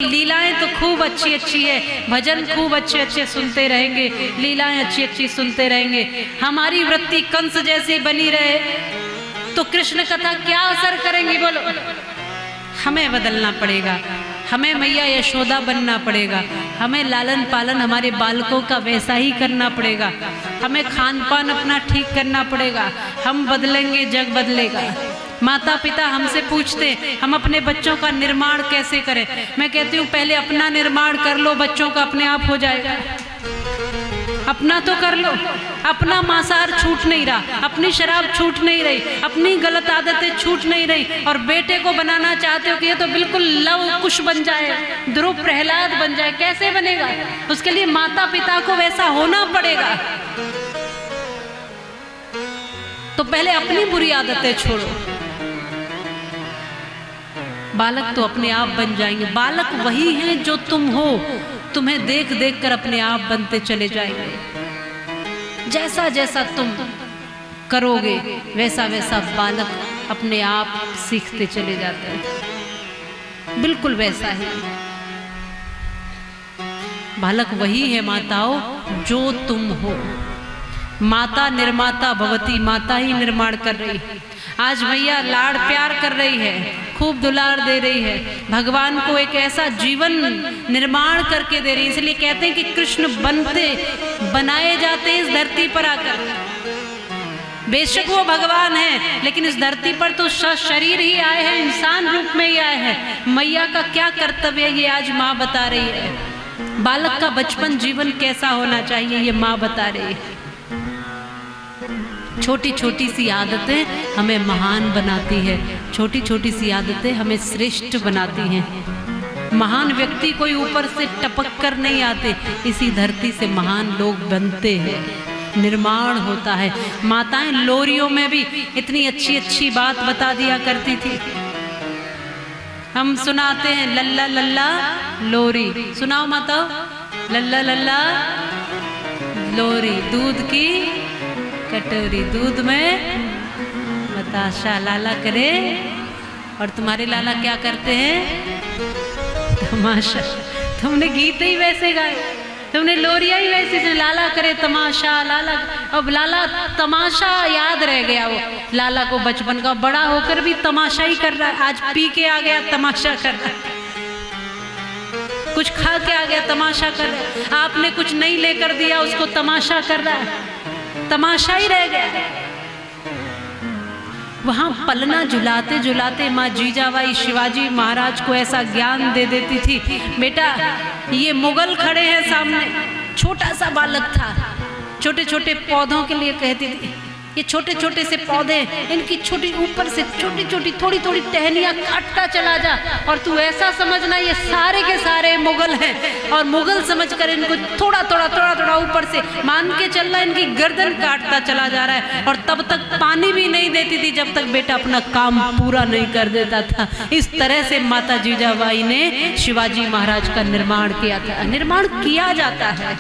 लीलाएं तो खूब अच्छी अच्छी है, भजन खूब अच्छे अच्छे सुनते रहेंगे, लीलाएं अच्छी अच्छी सुनते रहेंगे, हमारी वृत्ति कंस जैसी बनी रहे तो कृष्ण कथा क्या असर करेंगी बोलो। हमें बदलना पड़ेगा, हमें मैया यशोदा बनना पड़ेगा, हमें लालन पालन हमारे बालकों का वैसा ही करना पड़ेगा, हमें खान पान अपना ठीक करना पड़ेगा। हम बदलेंगे जग बदलेगा। माता पिता हमसे पूछते हम अपने बच्चों का निर्माण कैसे करें, मैं कहती हूँ पहले अपना निर्माण कर लो, बच्चों का अपने आप हो जाएगा। अपना तो कर लो। अपना मांसाहार छूट नहीं रहा, अपनी शराब छूट नहीं रही, अपनी गलत आदतें छूट नहीं रही, और बेटे को बनाना चाहते हो कि ये तो बिल्कुल लव कुश बन जाए, ध्रुव प्रहलाद बन जाए, कैसे बनेगा? उसके लिए माता पिता को वैसा होना पड़ेगा। तो पहले अपनी बुरी आदतें छोड़ो, बालक तो अपने आप बन जाएंगे। बालक वही हैं जो तुम हो, तुम्हें देख देख कर अपने आप बनते चले जाएंगे। जैसा जैसा तुम करोगे वैसा वैसा बालक अपने आप सीखते चले जाते हैं, बिल्कुल वैसा ही। बालक वही है माताओं जो तुम हो। माता निर्माता भवती, माता ही निर्माण कर रही है। आज भैया लाड़ प्यार कर रही है, खूब दुलार दे रही है, भगवान को एक ऐसा जीवन निर्माण करके दे रही है। इसलिए कहते हैं कि कृष्ण बनाए जाते इस धरती पर आकर। बेशक वो भगवान है, लेकिन इस धरती पर तो शरीर ही आए हैं, इंसान रूप में ही आए हैं। मैया का क्या कर्तव्य है ये आज माँ बता रही है। बालक का बचपन जीवन कैसा होना चाहिए ये माँ बता रही है। छोटी छोटी सी आदतें हमें महान बनाती है, छोटी छोटी सी आदतें हमें श्रेष्ठ बनाती हैं। महान व्यक्ति कोई ऊपर से टपक कर नहीं आते, इसी धरती से महान लोग बनते हैं, निर्माण होता है। माताएं लोरियों में भी इतनी अच्छी अच्छी बात बता दिया करती थी। हम सुनाते हैं लल्ला लल्ला लोरी, सुनाओ माता। लल्ला लल्ला लोरी, दूध की कटोरी, दूध में बताशा लाला करे, और तुम्हारे लाला क्या करते हैं? तमाशा। तुमने गीत ही वैसे गाए, तुमने लोरिया ही वैसे, लाला करे तमाशा, लाला। अब लाला तमाशा याद रह गया, वो लाला को बचपन का, बड़ा होकर भी तमाशा ही कर रहा है। आज पी के आ गया तमाशा कर रहा है, कुछ खा के आ गया तमाशा कर रहा है, आपने कुछ नहीं लेकर दिया उसको तमाशा कर रहा है, तमाशा ही रह गया। वहां पलना झुलाते झुलाते माँ जीजाबाई शिवाजी महाराज को ऐसा ज्ञान दे देती थी, बेटा ये मुगल खड़े हैं सामने। छोटा सा बालक था, छोटे छोटे पौधों के लिए कहती थी, ये छोटे छोटे से पौधे, इनकी छोटी ऊपर से छोटी छोटी थोड़ी थोड़ी टहनियाँ काटता चला जा, और तू ऐसा समझना ये सारे के सारे मुगल हैं, और मुगल समझकर इनको थोड़ा थोड़ा थोड़ा थोड़ा ऊपर से मान के चलना, इनकी गर्दन काटता चला जा रहा है। और तब तक पानी भी नहीं देती थी जब तक बेटा अपना काम पूरा नहीं कर देता था। इस तरह से माता जीजाबाई ने शिवाजी महाराज का निर्माण किया था। निर्माण किया जाता है।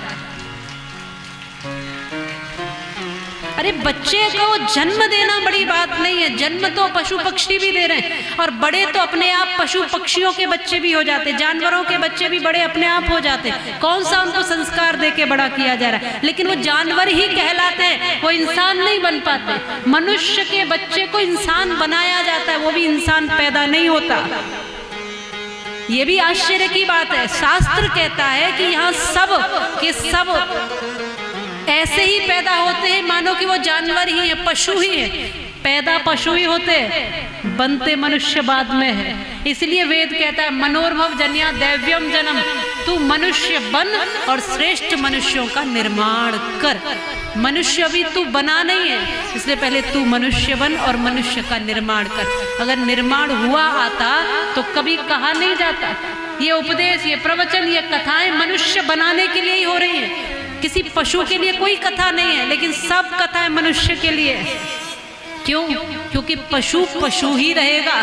अरे बच्चे को जन्म देना बड़ी बात नहीं है, जन्म तो पशु पक्षी भी दे रहे हैं, और बड़े तो अपने आप पशु पक्षियों के बच्चे भी हो जाते, जानवरों के बच्चे भी बड़े अपने आप हो जाते। कौन सा उनको संस्कार देके बड़ा किया जा रहा है, लेकिन वो जानवर ही कहलाते हैं, वो इंसान नहीं बन पाते। मनुष्य के बच्चे को इंसान बनाया जाता है, वो भी इंसान पैदा नहीं होता। ये भी आश्चर्य की बात है। शास्त्र कहता है कि यहाँ सब के सब ऐसे ही पैदा होते हैं मानो कि वो जानवर ही है, पशु ही है। पैदा पशु ही होते, बनते मनुष्य बाद में है। इसलिए वेद कहता है मनोर्भव जन्या दैव्यम जन्म, तू मनुष्य बन और श्रेष्ठ मनुष्यों का निर्माण कर। मनुष्य अभी तू बना नहीं है, इसलिए पहले तू मनुष्य बन और मनुष्य का निर्माण कर। अगर निर्माण हुआ आता तो कभी कहा नहीं जाता। ये उपदेश, ये प्रवचन, ये कथाएं मनुष्य बनाने के लिए ही हो रही है, किसी पशु के लिए कोई कथा नहीं है, लेकिन सब कथाएं मनुष्य के लिए। क्यों? क्योंकि पशु पशु ही रहेगा,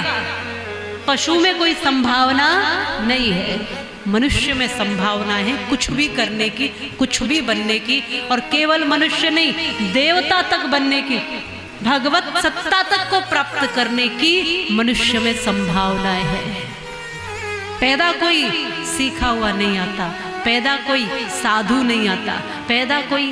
पशु में कोई संभावना नहीं है। मनुष्य में संभावना है कुछ भी करने की, कुछ भी बनने की, और केवल मनुष्य नहीं, देवता तक बनने की, भगवत सत्ता तक को प्राप्त करने की मनुष्य में संभावनाएं है। पैदा कोई सीखा हुआ नहीं आता, पैदा कोई साधु नहीं आता, पैदा कोई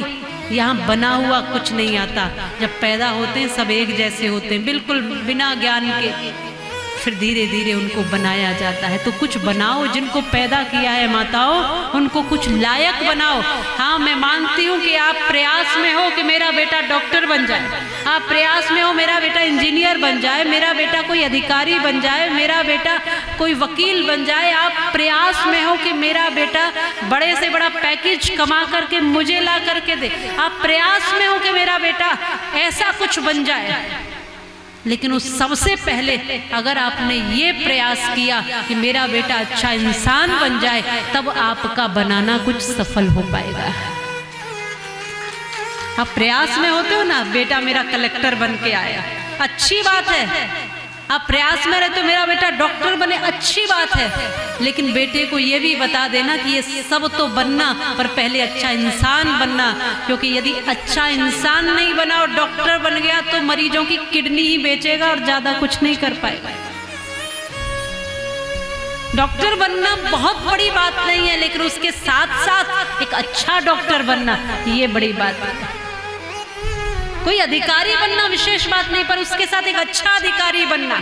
यहाँ बना हुआ कुछ नहीं आता। जब पैदा होते हैं सब एक जैसे होते हैं, बिल्कुल बिना ज्ञान के। फिर धीरे धीरे उनको बनाया जाता है। तो कुछ बनाओ, जिनको पैदा किया है माताओं उनको कुछ लायक बनाओ। हाँ, मैं मानती हूँ कि आप प्रयास में हो कि मेरा बेटा डॉक्टर बन जाए, आप प्रयास में हो मेरा बेटा इंजीनियर बन जाए, मेरा बेटा कोई अधिकारी बन जाए, मेरा बेटा कोई वकील बन जाए, आप प्रयास में हो कि मेरा बेटा बड़े से बड़ा पैकेज कमा करके मुझे ला करके दे, आप प्रयास में हो कि मेरा बेटा ऐसा कुछ बन जाए। लेकिन उस सबसे पहले अगर आपने ये प्रयास किया कि मेरा बेटा अच्छा इंसान बन जाए, तब आपका बनाना कुछ सफल हो पाएगा। आप प्रयास में होते हो ना, बेटा मेरा कलेक्टर बन के आया, अच्छी बात है। आप प्रयास में रहते हो मेरा बेटा डॉक्टर बने, अच्छी बात है। लेकिन बेटे को ये भी बता देना कि ये सब तो बनना, पर पहले अच्छा इंसान बनना। क्योंकि यदि अच्छा इंसान नहीं बना और डॉक्टर बन गया तो मरीजों की किडनी ही बेचेगा और ज्यादा कुछ नहीं कर पाएगा। डॉक्टर बनना बहुत बड़ी बात नहीं है, लेकिन उसके साथ साथ एक अच्छा डॉक्टर बनना ये बड़ी बात है। कोई अधिकारी बनना विशेष बात नहीं, पर उसके साथ एक अच्छा अधिकारी बनना,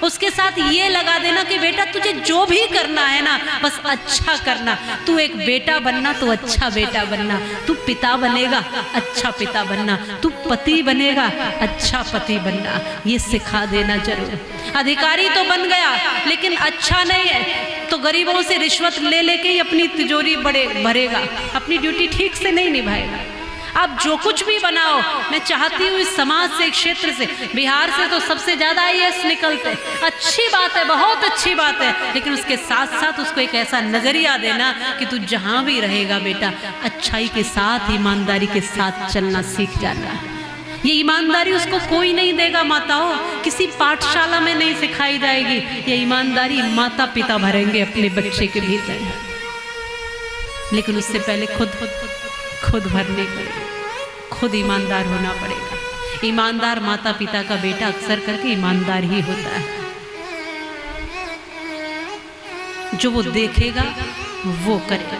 उसके साथ ये लगा देना कि बेटा तुझे जो भी करना है ना बस अच्छा करना। तू एक बेटा बनना तो अच्छा बेटा बनना, तू पिता बनेगा अच्छा पिता बनना, तू पति बनेगा अच्छा पति बनना, ये सिखा देना जरूर। अधिकारी तो बन गया लेकिन अच्छा नहीं है तो गरीबों से रिश्वत ले लेके ही अपनी तिजोरी भरेगा, अपनी ड्यूटी ठीक से नहीं निभाएगा। आप जो कुछ भी बनाओ, मैं चाहती हूँ इस समाज से, क्षेत्र से, बिहार से तो सबसे ज्यादा IAS निकलते, अच्छी बात है, बहुत अच्छी बात है। लेकिन उसके साथ साथ उसको एक ऐसा नजरिया देना कि तू जहाँ भी रहेगा बेटा अच्छाई के साथ, ईमानदारी के साथ चलना सीख जाना। ये ईमानदारी उसको कोई नहीं देगा माताओं, किसी पाठशाला में नहीं सिखाई जाएगी। ये ईमानदारी माता पिता भरेंगे अपने बच्चे के भीतर, लेकिन उससे पहले खुद भरने पड़ेगा, खुद ईमानदार होना पड़ेगा। ईमानदार माता पिता का बेटा अक्सर करके ईमानदार ही होता है। जो वो देखेगा वो करेगा।